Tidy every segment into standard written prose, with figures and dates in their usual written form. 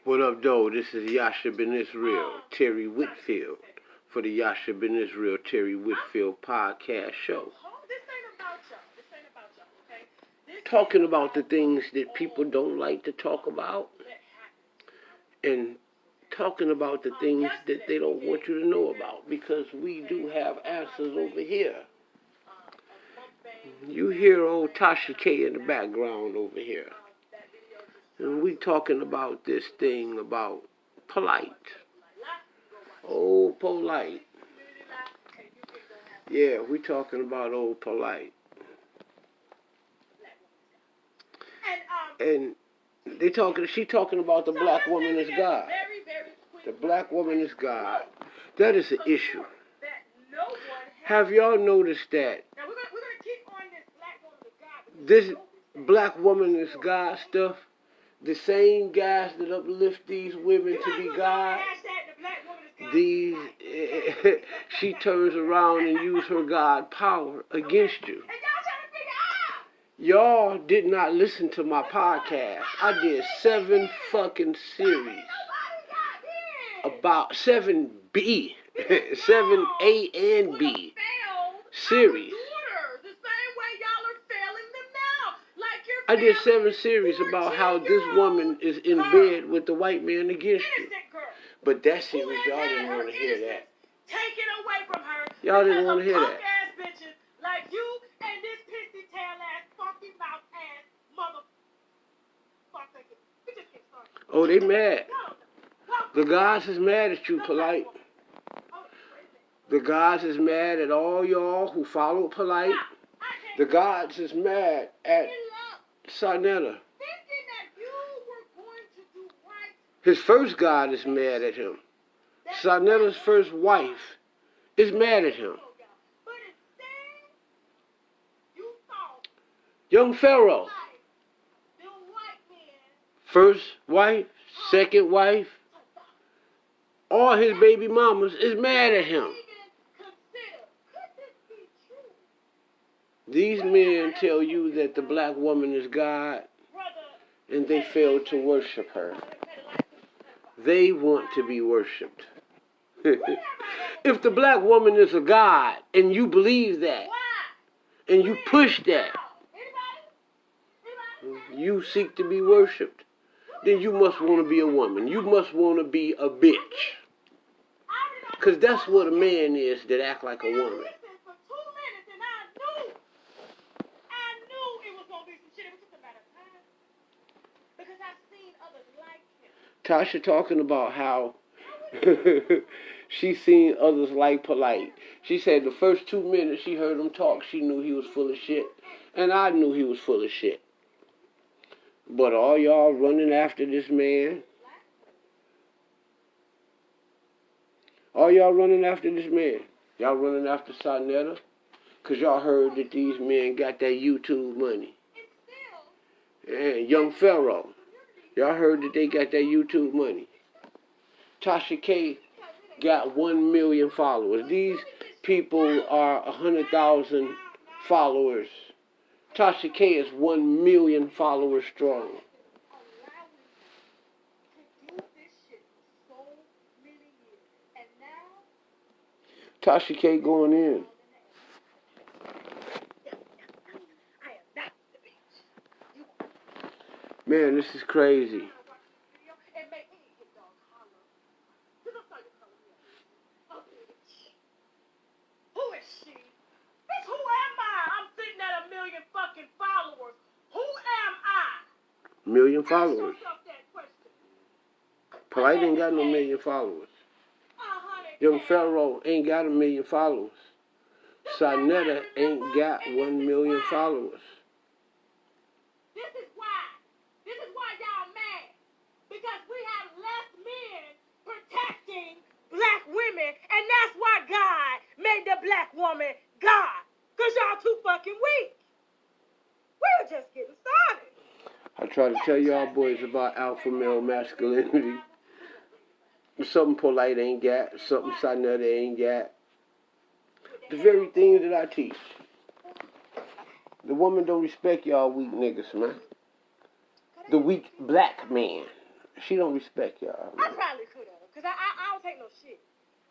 What up, though? This is Yasha Ben Israel, Terry Whitfield, for the Yasha Ben Israel, Terry Whitfield podcast show. Talking about the things that people don't like to talk about, and talking about the things that they don't want you to know about, because we do have answers over here. You hear old Tasha K in the background over here. And we talking about this thing about Polight. Old Polight. Yeah, we talking about old Polight. And she talking about the black woman is God. The black woman is God. That is an issue. Have y'all noticed that this black woman is God stuff, the same guys that uplift these women to be God, she turns around and uses her God power against you. Y'all did not listen to my podcast. I did 7 fucking series about 7B, 7A and B series. I did 7 series about how this woman is in bed with the white man against you. But that series, y'all didn't want to hear that. Take it away from her. Y'all didn't want to hear that. Ass bitches like you and this pissy tail ass, funky mouth ass motherfucker. We just get started. Oh, they mad. The guys is mad at you, Polight. The guys is mad at all y'all who follow Polight. The guys is mad at Sarnetta. His first God is mad at him. Sarnetta's first wife is mad at him. Young Pharoah, first wife, second wife, all his baby mamas is mad at him. These men tell you that the black woman is God, and they fail to worship her. They want to be worshipped. If the black woman is a God, and you believe that, and you push that, you seek to be worshipped, then you must want to be a woman. You must want to be a bitch. Because that's what a man is that act like a woman. Tasha talking about how she seen others like Polight. She said the first 2 minutes she heard him talk, she knew he was full of shit. And I knew he was full of shit. But all y'all running after this man. All y'all running after this man. Y'all running after Sarnetta. Because y'all heard that these men got that YouTube money. And Young Pharoah. Y'all heard that they got that YouTube money. Tasha K got 1 million followers. These people are 100,000 followers. Tasha K is 1 million followers strong. Tasha K going in. Man, this is crazy. Who is she? Bitch, who am I? I'm sitting at 1 million fucking followers. Who am I? 1 million followers. Polight ain't got no 1 million followers. Young Pharoah ain't got 1 million followers. Sarnetta ain't got 1 million followers. This is why y'all mad. Because we have less men protecting black women, and that's why God made the black woman God. Because y'all too fucking weak. We're just getting started. I try to tell y'all boys about alpha male masculinity. Something Polight ain't got, something Sarnetta ain't got. The very thing that I teach. The woman don't respect y'all weak niggas, man. The weak black man. She don't respect y'all. I probably could have, because I don't take no shit.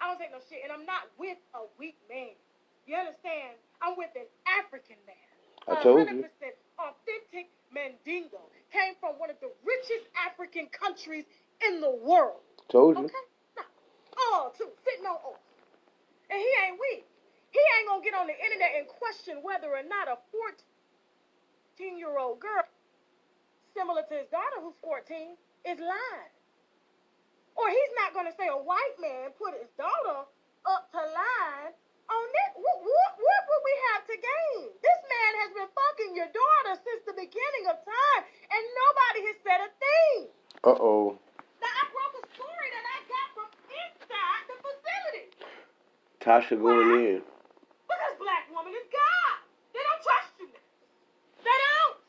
I don't take no shit, and I'm not with a weak man. You understand? I'm with an African man. I told 100% you. authentic Mandingo. Came from one of the richest African countries in the world. Told you. Okay? Now, all two, sitting on oath. And he ain't weak. He ain't gonna get on the internet and question whether or not a 14-year-old girl, similar to his daughter who's 14, is lying. Or he's not gonna say a white man put his daughter up to line on this. What would we have to gain? This man has been fucking your daughter since the beginning of time, and nobody has said a thing. Uh-oh. Now, I broke a story that I got from inside the facility. Tasha going in. Because black woman is God. They don't trust you. They don't.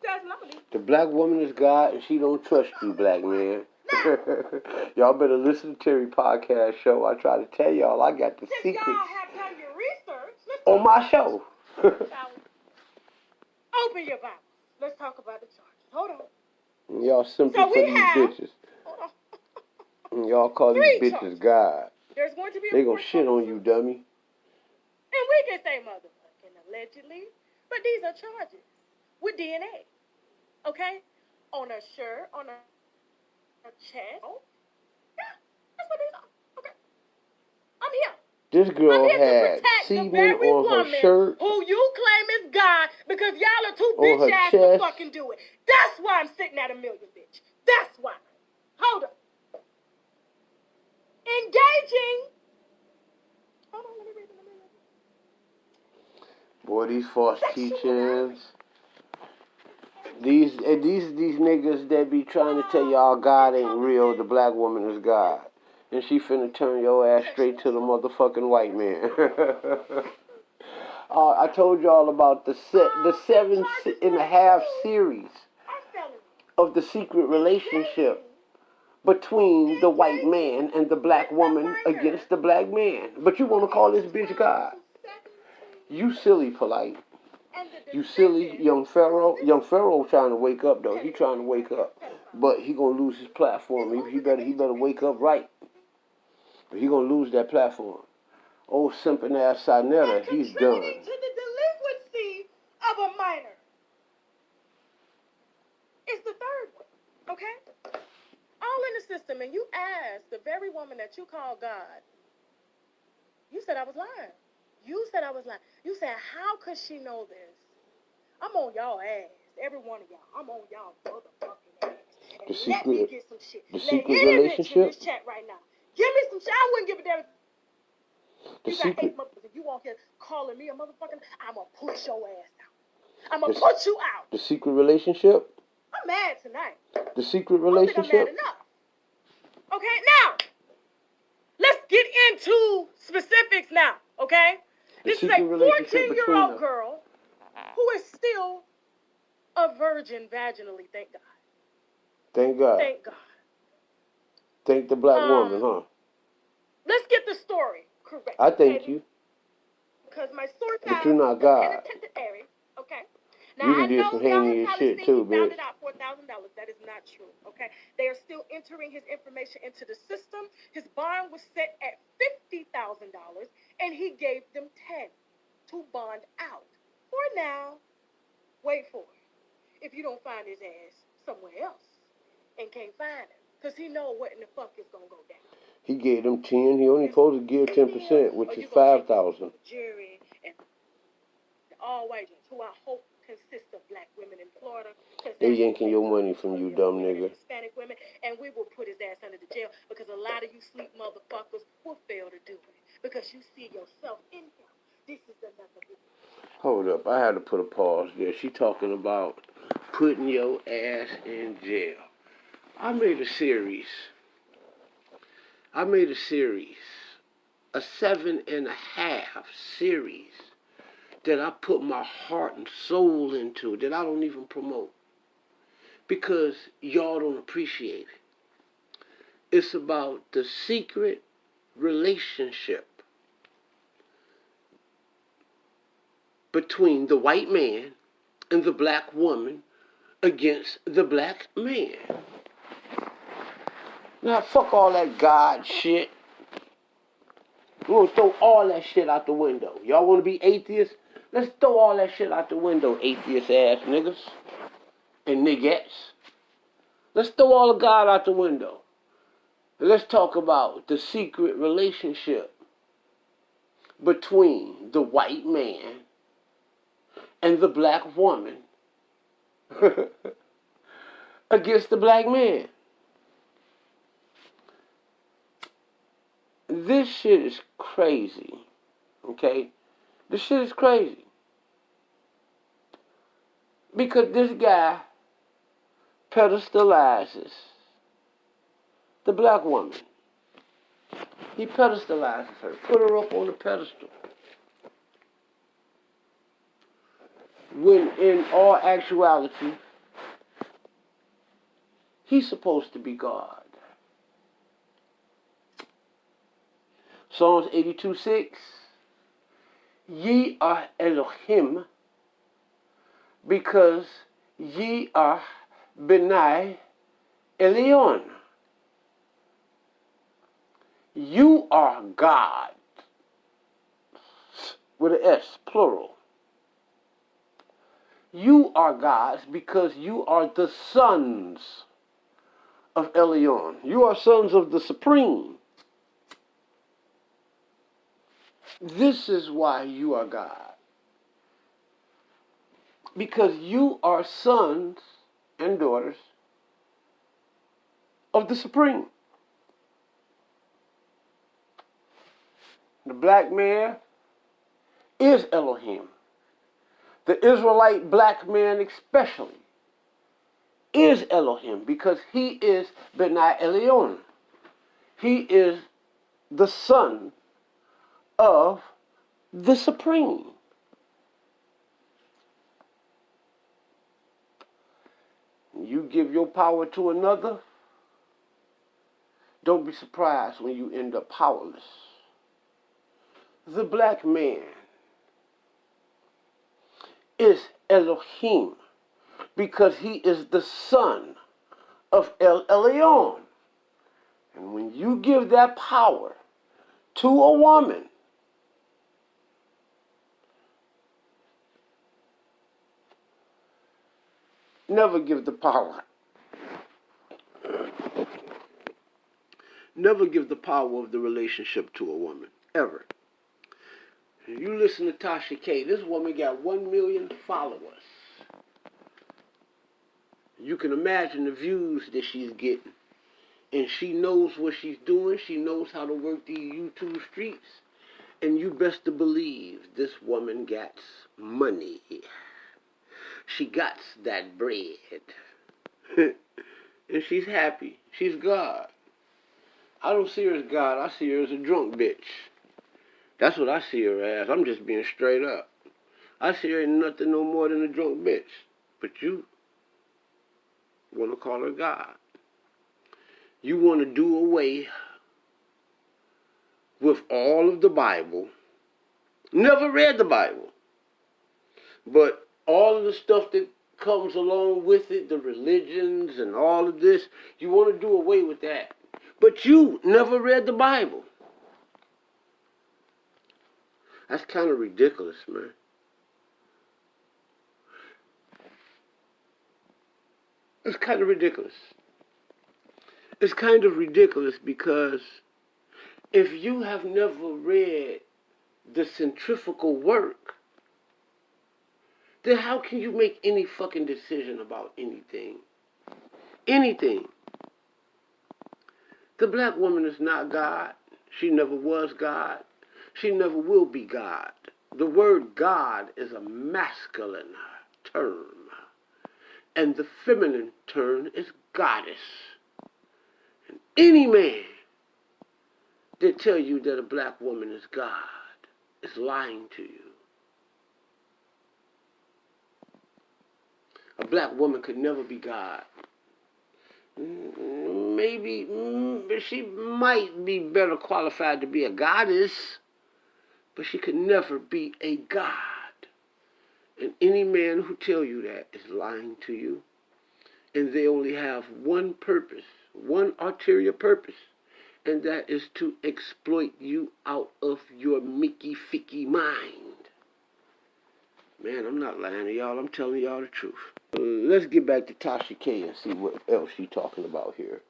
That's lovely. The black woman is God, and she don't trust you, black man. Y'all better listen to Terry podcast show. I try to tell y'all I got the Since secrets y'all have done your research, on my show. Open your Bible. Let's talk about the charges. Hold on. Y'all simping for these bitches. Hold And y'all call these bitches charges. God. There's going to be a They gonna shit on you, dummy. And we can say motherfucking allegedly, but these are charges with DNA. Okay? On a shirt, on a chest. Oh, yeah, that's what these are. Okay. I'm here. This girl I'm here to had protect the semen very on her woman shirt, who you claim is God because y'all are too on her bitch ass to chest. fucking do it. That's why I'm sitting at $1 million, bitch. That's why. Hold up. Engaging. Hold on, let me read it. Boy, these false teachings. These niggas that be trying to tell y'all God ain't real, the black woman is God. And she finna turn your ass straight to the motherfucking white man. I told y'all about the 7.5 series of the secret relationship between the white man and the black woman against the black man. But you want to call this bitch God. You silly, Polight. You silly, Young Pharoah. Young Pharoah trying to wake up, though. He trying to wake up. But he going to lose his platform. He better wake up right. But he going to lose that platform. Old simping ass Sinetta, he's done. Contributing to the delinquency of a minor is the third one, okay? All in the system, and you asked the very woman that you call God, you said I was lying. You said I was lying. You said, how could she know this? I'm on y'all ass, every one of y'all. I'm on y'all motherfucking ass. And let me get some shit. The Let secret any relationship? bitch in this chat right now. Give me some shit. I wouldn't give a damn. The You secret. got 8 motherfuckers. If you walk here calling me a motherfucker, I'm going to push your ass out. I'm going to put you out. The secret relationship? I'm mad tonight. The secret I don't think I'm relationship? mad enough. Okay, now, let's get into specifics now, okay? This is a 14-year-old girl who is still a virgin vaginally, thank God. Thank God. Thank God. Thank the black woman, huh? Let's get the story correct. I thank you. Because my source But you're not God. penitentiary, okay? Now, You done I did know some y'all heinous have probably shit seen too, he found bitch. it out $4,000. That is not true, okay? They are still entering his information into the system. His bond was set at $50,000, and he gave them 10 to bond out. For now, wait for it. If you don't find his ass somewhere else and can't find him, because he know what in the fuck is going to go down. He gave them 10. He only supposed to give 10%, which is 5,000. Jury and all white who I hope consists of black women in Florida. They yanking your money from you, dumb nigga. Hispanic women, and we will put his ass under the jail because a lot of you sleep motherfuckers will fail to do it because you see yourself in him. This is another one. Hold up, I had to put a pause there. She talking about putting your ass in jail. I made a series, a 7.5 series that I put my heart and soul into, that I don't even promote because y'all don't appreciate it. It's about the secret relationship between the white man and the black woman against the black man. Now, fuck all that God shit. We're gonna throw all that shit out the window. Y'all wanna be atheists? Let's throw all that shit out the window, atheist ass niggas and niggettes. Let's throw all of God out the window. And let's talk about the secret relationship between the white man and the black woman against the black man. This shit is crazy, okay? This shit is crazy. Because this guy pedestalizes the black woman. He pedestalizes her, put her up on a pedestal. When in all actuality, he's supposed to be God. Psalms 82:6. Ye are Elohim, because ye are Benai Elion. You are God, with an S, plural. You are gods because you are the sons of Elion. You are sons of the Supreme. This is why you are God. Because you are sons and daughters of the Supreme. The black man is Elohim. The Israelite black man especially is Elohim because he is Benai Elion. He is the son of the Supreme. You give your power to another, don't be surprised when you end up powerless. The black man is Elohim because he is the son of El Elyon. And when you give that power to a woman, never give the power. Never give the power of the relationship to a woman, ever. You listen to Tasha K. This woman got 1 million followers. You can imagine the views that she's getting. And she knows what she's doing. She knows how to work these YouTube streets. And you best to believe this woman got money. She got that bread. And she's happy. She's God. I don't see her as God. I see her as a drunk bitch. That's what I see her as. I'm just being straight up. I see her as nothing no more than a drunk bitch. But you want to call her God. You want to do away with all of the Bible. Never read the Bible. But all of the stuff that comes along with it, the religions and all of this, you want to do away with that. But you never read the Bible. That's kind of ridiculous, man. It's kind of ridiculous. It's kind of ridiculous because if you have never read the centrifugal work, then how can you make any fucking decision about anything? Anything. The black woman is not God. She never was God. She never will be God. The word God is a masculine term. And the feminine term is goddess. And any man that tell you that a black woman is God is lying to you. A black woman could never be God. Maybe she might be better qualified to be a goddess, but she could never be a God. And any man who tell you that is lying to you. And they only have one purpose one ulterior purpose, and that is to exploit you out of your Mickey-Ficky mind. Man, I'm not lying to y'all. I'm telling y'all the truth. Let's get back to Tasha K and see what else she's talking about here.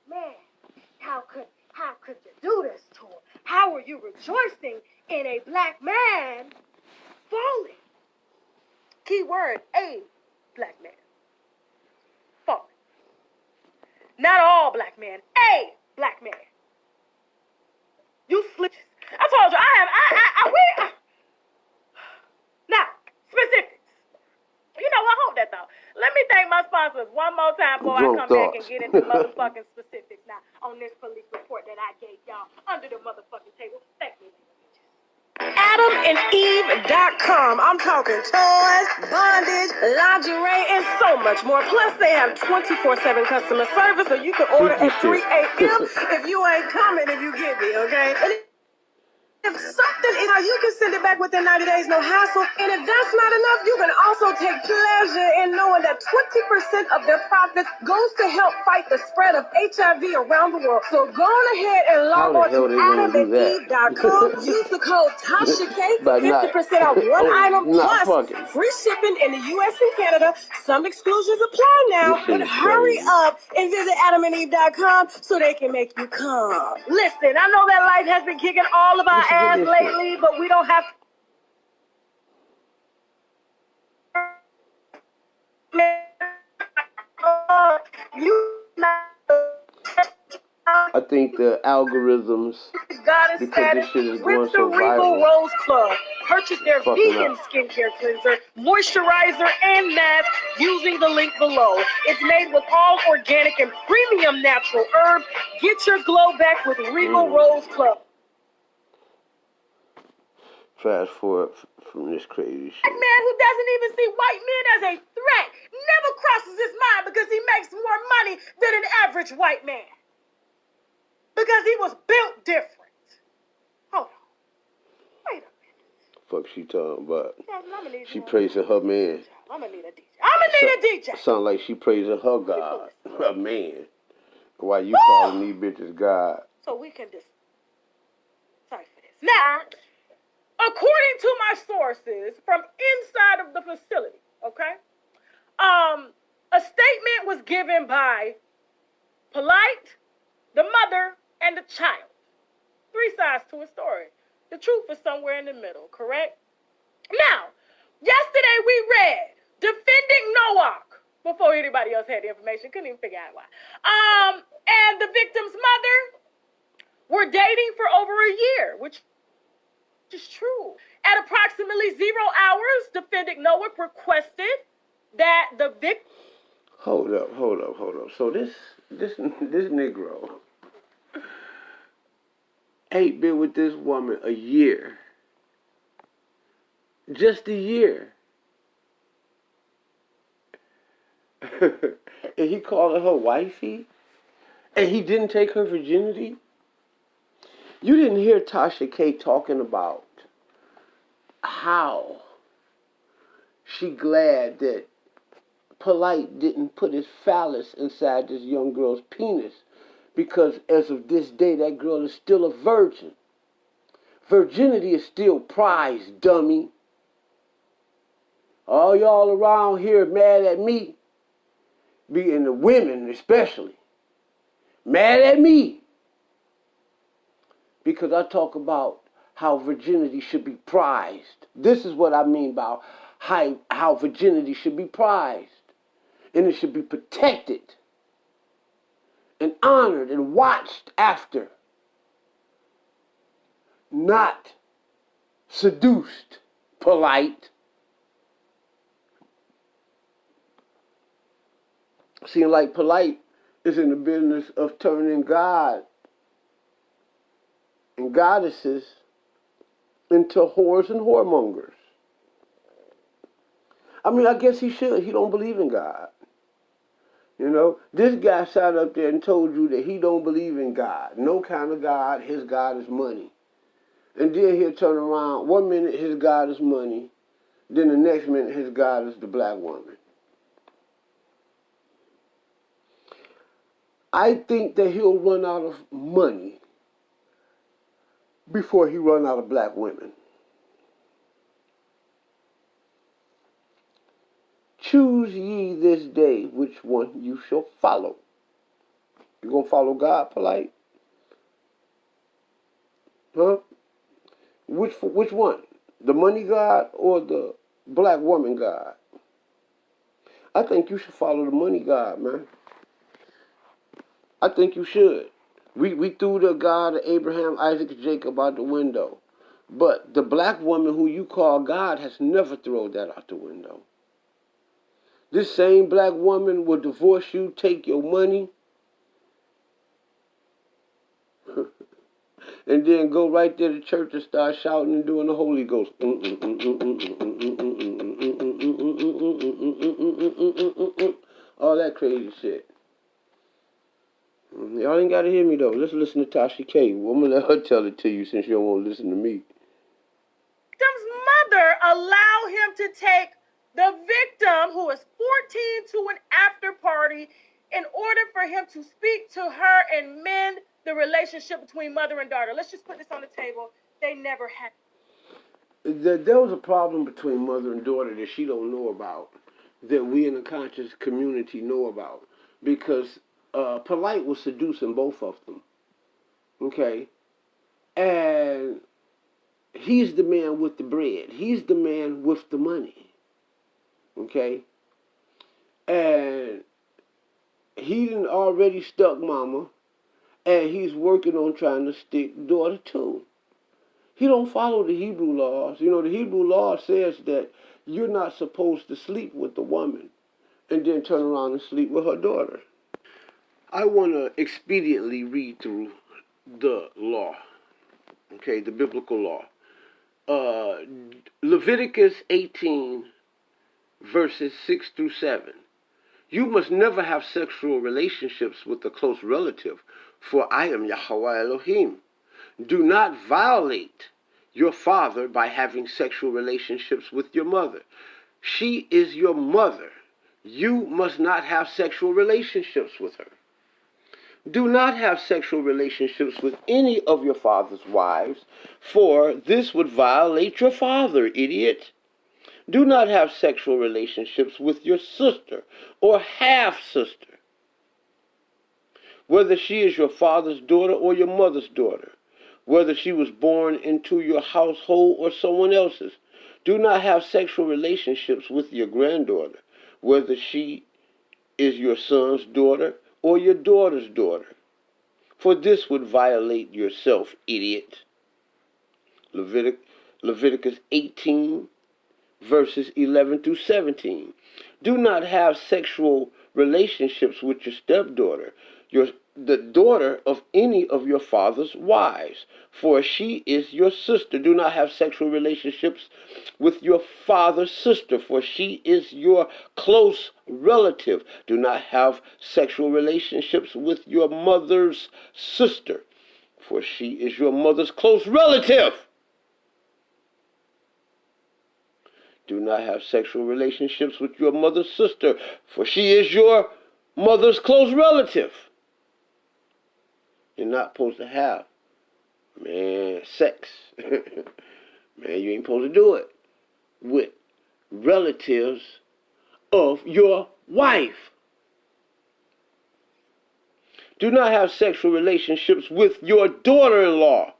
Man, how could you do this to him? How are you rejoicing in a black man falling? Key word, a black man falling. Not all black men, a black man. You flip. I told you, now, specifics. You know what? Hold that thought. Let me thank my sponsors one more time before I come back and get into motherfucking specifics now on this police report that I gave y'all under the motherfucking table. Thank you, AdamandEve.com. I'm talking toys, bondage, lingerie, and so much more. Plus, they have 24/7 customer service, so you can order at 3 a.m. if you ain't coming, if you get me, okay? And if something is how you can send it back within 90 days, no hassle. And if that's not enough, you can also take pleasure in knowing that 20% of their profits goes to help fight the spread of HIV around the world. So go on ahead and log on to AdamandEve.com. Use the code Tasha K for 50% off one item plus free shipping in the U.S. and Canada. Some exclusions apply now, but hurry up and visit AdamandEve.com so they can make you come. Listen, I know that life has been kicking all of our ass lately, but we don't have I think the algorithms, because this shit is going so viral, Rose Club. Purchase their vegan skincare cleanser, moisturizer, and mask using the link below. It's made with all organic and premium natural herbs. Get your glow back with Regal Rose Club. Fast forward from this crazy shit. A man who doesn't even see white men as a threat never crosses his mind because he makes more money than an average white man. Because he was built different. Hold on. Wait a minute. Fuck she talking about? She praising her man. I'm gonna need a DJ. I'm gonna need a DJ. Sound like she praising her God, her man. Why you calling these bitches God? So we can decipher this. Now, according to my sources from inside of the facility, okay, a statement was given by Polight, the mother, and the child. 3 sides to a story. The truth is somewhere in the middle, correct? Now, yesterday we read Defending Noak before anybody else had the information. Couldn't even figure out why. And the victim's mother were dating for over a year, which is true. At approximately 0 hours, Defending Noak requested that the victim... Hold up. So this Negro ain't been with this woman a year. Just a year. And he called her wifey? And he didn't take her virginity? You didn't hear Tasha K talking about how she glad that Polight didn't put his phallus inside this young girl's penis, because as of this day, that girl is still a virgin. Virginity is still prized, dummy. All y'all around here mad at me, being the women especially, mad at me, because I talk about how virginity should be prized. This is what I mean by how virginity should be prized. And it should be protected and honored and watched after. Not seduced, Polight. Seems like Polight is in the business of turning God and goddesses into whores and whoremongers. I mean, I guess he should. He don't believe in God. You know, this guy sat up there and told you that he don't believe in God. No kind of God. His God is money. And then he'll turn around. 1 minute his God is money. Then the next minute his God is the black woman. I think that he'll run out of money before he run out of black women. Choose ye this day which one you shall follow. You gonna follow God, Polight? Huh? Which one? The money God or the black woman God? I think you should follow the money God, man. I think you should. We threw the God of Abraham, Isaac, and Jacob out the window. But the black woman who you call God has never thrown that out the window. This same black woman will divorce you, take your money, and then go right there to church and start shouting and doing the Holy Ghost. All that crazy shit. Y'all ain't gotta hear me though. Let's listen to Tasha K. I'm gonna let her tell it to you since you don't want to listen to me. Victim's mother allow him to take the victim, who is 14, to an after party in order for him to speak to her and mend the relationship between mother and daughter. Let's just put this on the table. They never had. There was a problem between mother and daughter that she don't know about, that we in the conscious community know about, because Polight was seducing both of them. Okay? And he's the man with the bread. He's the man with the money. Okay? And he done already stuck mama, and he's working on trying to stick daughter too. He don't follow the Hebrew laws. You know, the Hebrew law says that you're not supposed to sleep with the woman and then turn around and sleep with her daughter. I want to expediently read through the law, okay, the biblical law. Leviticus 18, verses 6 through 7. You must never have sexual relationships with a close relative, for I am Yahweh Elohim. Do not violate your father by having sexual relationships with your mother. She is your mother. You must not have sexual relationships with her. Do not have sexual relationships with any of your father's wives, for this would violate your father, idiot. Do not have sexual relationships with your sister or half-sister, whether she is your father's daughter or your mother's daughter, whether she was born into your household or someone else's. Do not have sexual relationships with your granddaughter, whether she is your son's daughter or your daughter's daughter, for this would violate yourself, idiot. Leviticus 18, verses 11 through 17. Do not have sexual relationships with your stepdaughter, the daughter of any of your father's wives, for she is your sister. Do not have sexual relationships with your father's sister, for she is your close relative. Do not have sexual relationships with your mother's sister, for she is your mother's close relative. Do not have sexual relationships with your mother's sister, for she is your mother's close relative. You're not supposed to have, sex. You ain't supposed to do it with relatives of your wife. Do not have sexual relationships with your daughter-in-law.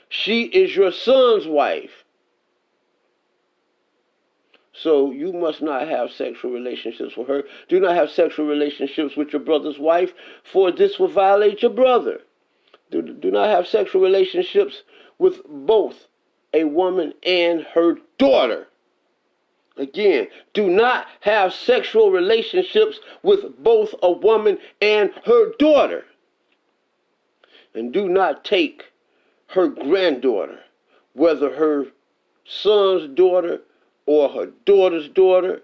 She is your son's wife. So you must not have sexual relationships with her. Do not have sexual relationships with your brother's wife, for this will violate your brother. Do not have sexual relationships with both a woman and her daughter. Again, do not have sexual relationships with both a woman and her daughter. And do not take her granddaughter, whether her son's daughter or her daughter's daughter,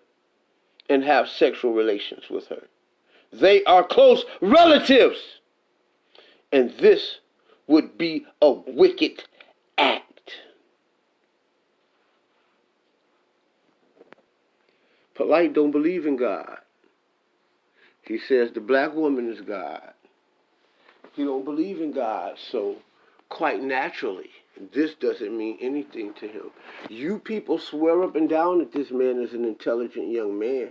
and have sexual relations with her. They are close relatives, and this would be a wicked act. Polight don't believe in God. He says the black woman is God. He don't believe in God, so quite naturally, this doesn't mean anything to him. You people swear up and down that this man is an intelligent young man.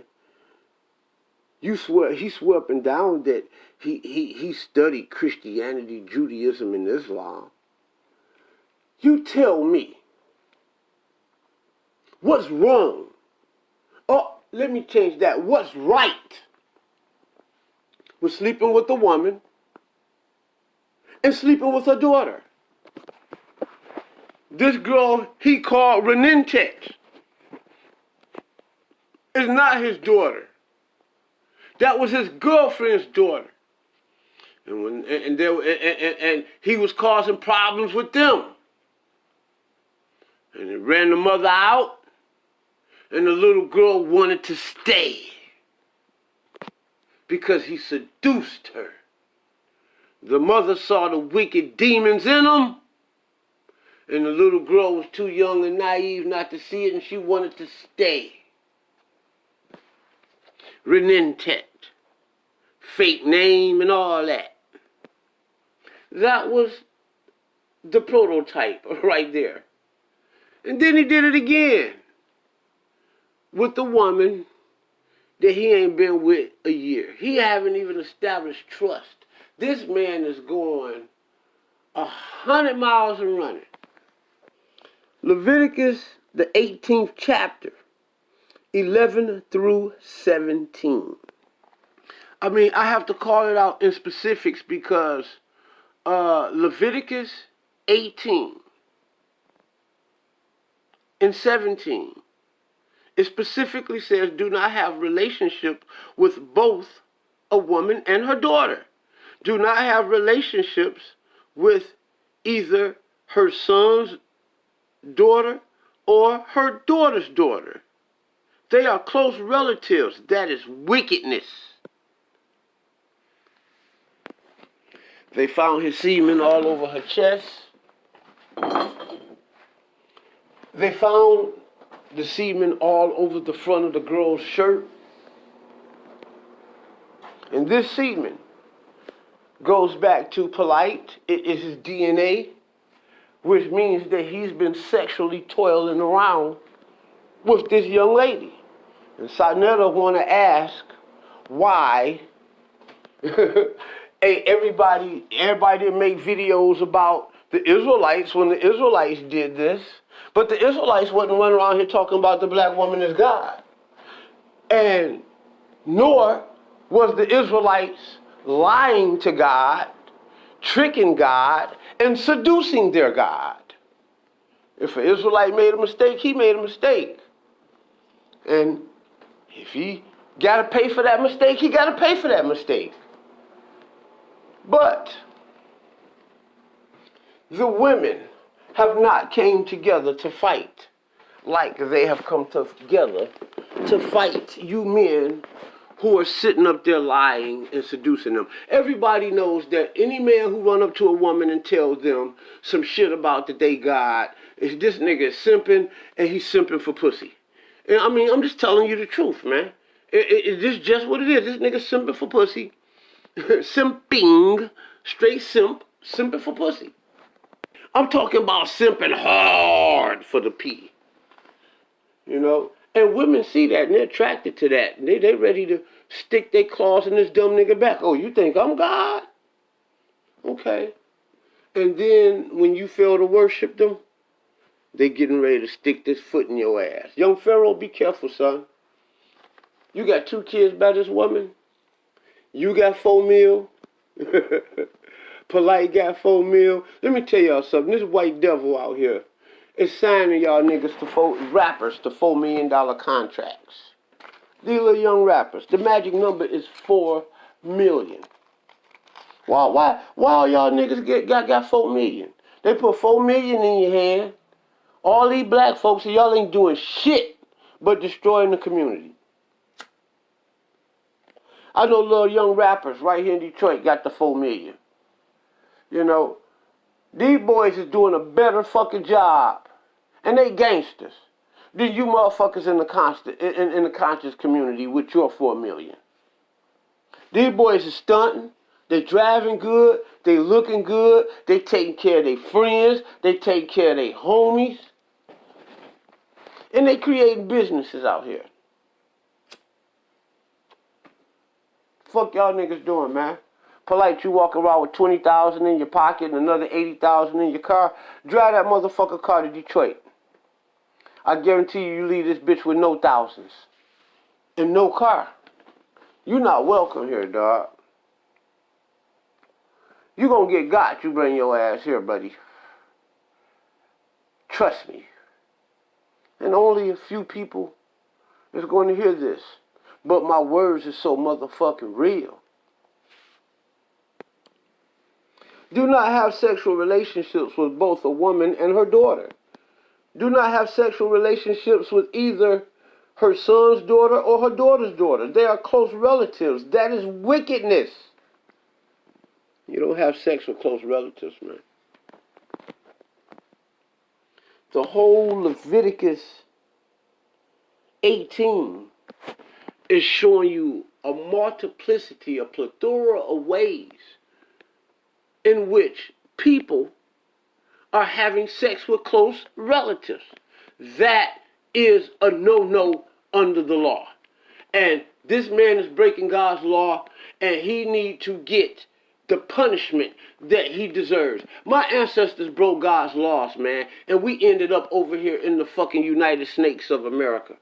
He swore up and down that he studied Christianity, Judaism, and Islam. You tell me, what's wrong? Oh, let me change that. What's right with sleeping with a woman and sleeping with her daughter? This girl he called Renentet is not his daughter. That was his girlfriend's daughter. And he was causing problems with them. And he ran the mother out, and the little girl wanted to stay because he seduced her. The mother saw the wicked demons in him, and the little girl was too young and naive not to see it, and she wanted to stay. Renentet. Fake name and all that. That was the prototype right there. And then he did it again with the woman that he ain't been with a year. He haven't even established trust. This man is going 100 miles and running. Leviticus, the 18th chapter, 11 through 17. I mean, I have to call it out in specifics because Leviticus 18 and 17, it specifically says, do not have relationship with both a woman and her daughter. Do not have relationships with either her son's daughter or her daughter's daughter. They are close relatives. That is wickedness. They found his semen all over her chest. They found the semen all over the front of the girl's shirt. And this semen goes back to Polight. It is his DNA, which means that he's been sexually toiling around with this young lady. And Sarnetta want to ask why hey, everybody didn't make videos about the Israelites when the Israelites did this, but the Israelites wasn't running around here talking about the black woman as God. And nor was the Israelites lying to God, tricking God, and seducing their God. If an Israelite made a mistake, he made a mistake. And if he got to pay for that mistake, he got to pay for that mistake. But the women have not came together to fight like they have come together to fight you men who are sitting up there lying and seducing them. Everybody knows that any man who run up to a woman and tells them some shit about that they got, is this nigga is simping, and he's simping for pussy. And I mean, I'm just telling you the truth, man. This is just what it is. This nigga simping for pussy. Simping, straight simping for pussy. I'm talking about simping hard for the P. You know? And women see that and they're attracted to that. And they ready to stick their claws in this dumb nigga back. Oh, you think I'm God? Okay. And then when you fail to worship them, they getting ready to stick this foot in your ass. Young Pharoah, be careful, son. You got 2 kids by this woman. You got 4 mil. Polight got 4 mil. Let me tell y'all something. This white devil out here is signing y'all niggas rappers to $4 million contracts. These little young rappers. The magic number is 4 million. Why y'all niggas got 4 million? They put 4 million in your hand. All these black folks, and y'all ain't doing shit but destroying the community. I know little young rappers right here in Detroit got the 4 million. You know, these boys is doing a better fucking job, and they gangsters, than you motherfuckers in the conscious community with your 4 million. These boys is stunting, they driving good, they looking good, they taking care of their friends, they taking care of their homies, and they creating businesses out here. Fuck y'all niggas doing, man? Polight, you walk around with 20,000 in your pocket and another 80,000 in your car. Drive that motherfucker car to Detroit. I guarantee you leave this bitch with no thousands and no car. You not welcome here, dog. You gonna get got, you bring your ass here, buddy. Trust me. And only a few people is going to hear this. But my words are so motherfucking real. Do not have sexual relationships with both a woman and her daughter. Do not have sexual relationships with either her son's daughter or her daughter's daughter. They are close relatives. That is wickedness. You don't have sex with close relatives, man. The whole Leviticus 18 is showing you a multiplicity, a plethora of ways in which people are having sex with close relatives. That is a no-no under the law. And this man is breaking God's law, and he needs to get the punishment that he deserves. My ancestors broke God's laws, man, and we ended up over here in the fucking United Snakes of America.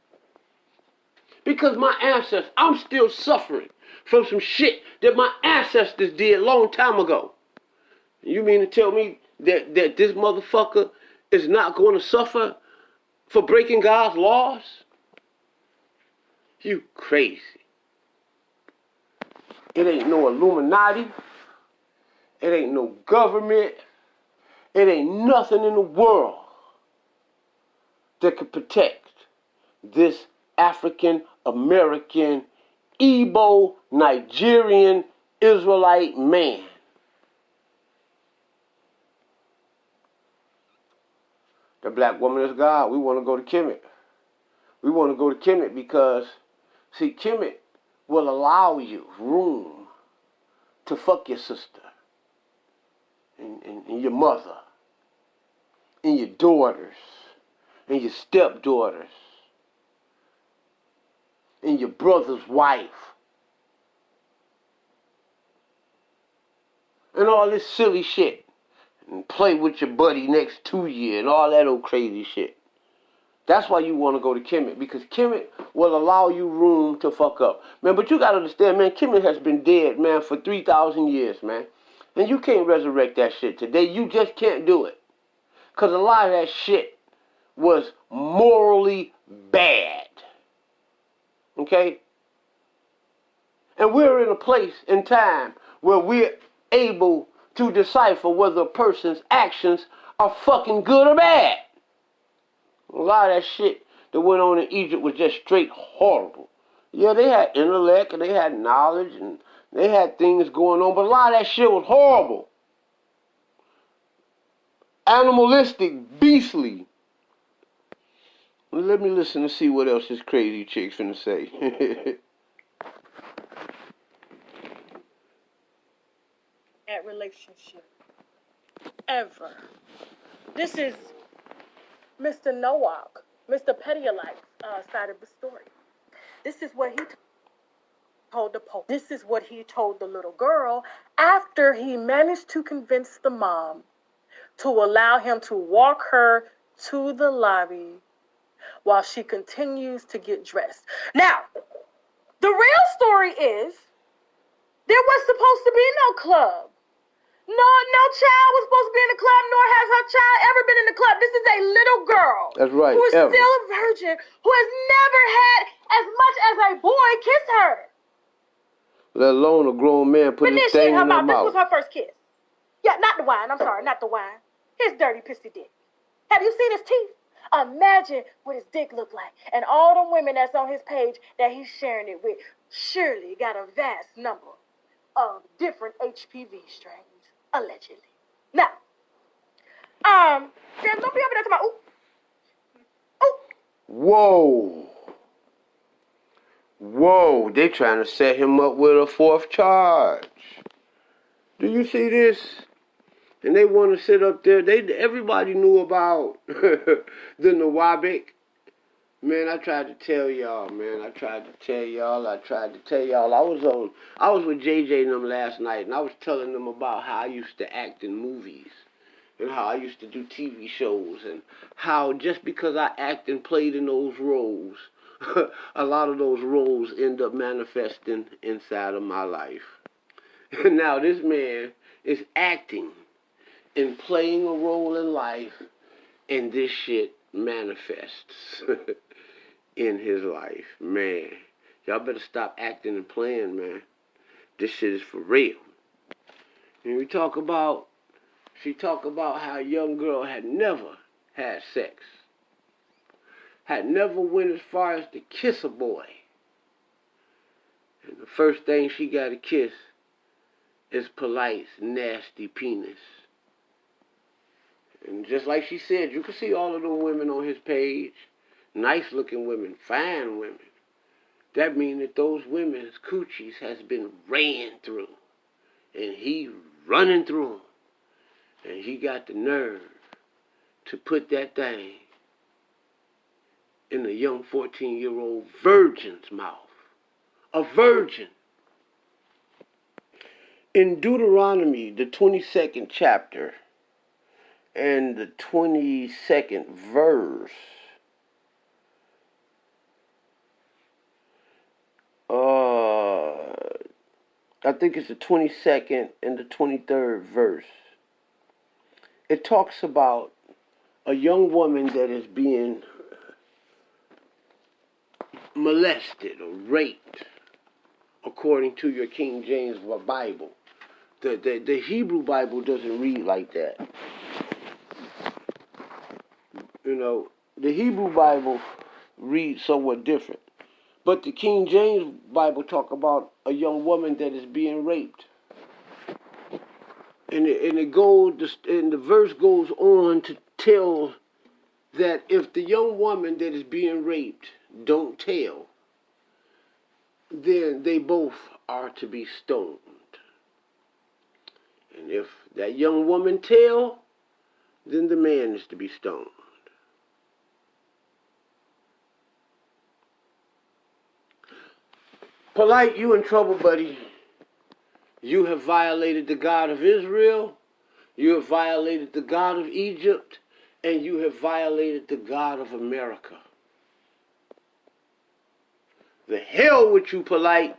Because my ancestors, I'm still suffering from some shit that my ancestors did a long time ago. You mean to tell me that this motherfucker is not going to suffer for breaking God's laws? You crazy. It ain't no Illuminati. It ain't no government. It ain't nothing in the world that could protect this African American, Igbo, Nigerian, Israelite man. The black woman is God. We want to go to Kemet. We want to go to Kemet because, see, Kemet will allow you room to fuck your sister and your mother and your daughters and your stepdaughters and your brother's wife and all this silly shit. And play with your buddy next to you and all that old crazy shit. That's why you want to go to Kemet, because Kemet will allow you room to fuck up. Man, but you got to understand, man, Kemet has been dead, man, for 3,000 years, man. And you can't resurrect that shit today. You just can't do it. Because a lot of that shit was morally bad. Okay? And we're in a place in time where we're able to decipher whether a person's actions are fucking good or bad. A lot of that shit that went on in Egypt was just straight horrible. Yeah, they had intellect and they had knowledge and they had things going on, but a lot of that shit was horrible. Animalistic, beastly. Well, let me listen to see what else this crazy chick's finna say. At relationship ever. This is Mr. Noak, Mr. Pedophile side of the story. This is what he told the Pope. This is what he told the little girl after he managed to convince the mom to allow him to walk her to the lobby while she continues to get dressed. Now, the real story is there was supposed to be no club. No child was supposed to be in the club, nor has her child ever been in the club. This is a little girl. That's right. Who is still a virgin, who has never had as much as a boy kiss her. Let alone a grown man put his thing in her mouth. This was her first kiss. Yeah, not the wine. I'm sorry, not the wine. His dirty pissy dick. Have you seen his teeth? Imagine what his dick looked like. And all the women that's on his page that he's sharing it with surely got a vast number of different HPV strains. Allegedly. Now, don't be over there to my Whoa, they trying to set him up with a fourth charge. Do you see this? And they want to sit up there. Everybody knew about the Nawabik. Man, I tried to tell y'all, man. I tried to tell y'all. I was with JJ and them last night, and I was telling them about how I used to act in movies and how I used to do TV shows and how just because I act and played in those roles, a lot of those roles end up manifesting inside of my life. And now this man is acting and playing a role in life, and this shit manifests in his life. Man, y'all better stop acting and playing, man. This shit is for real. And she talk about how a young girl had never had sex, had never went as far as to kiss a boy. And the first thing she got to kiss is Polight's nasty penis. And just like she said, you can see all of them women on his page. Nice looking women, fine women. That means that those women's coochies has been ran through. And he running through them. And he got the nerve to put that thing in a young 14-year-old virgin's mouth. A virgin. In Deuteronomy, the 22nd chapter, and the 22nd verse, I think it's the 22nd and the 23rd verse. It talks about a young woman that is being molested or raped, according to your King James Bible. The Hebrew Bible doesn't read like that. You know, the Hebrew Bible reads somewhat different. But the King James Bible talk about a young woman that is being raped. And the verse goes on to tell that if the young woman that is being raped don't tell, then they both are to be stoned. And if that young woman tell, then the man is to be stoned. Polight, you in trouble, buddy. You have violated the God of Israel. You have violated the God of Egypt. And you have violated the God of America. The hell with you, Polight.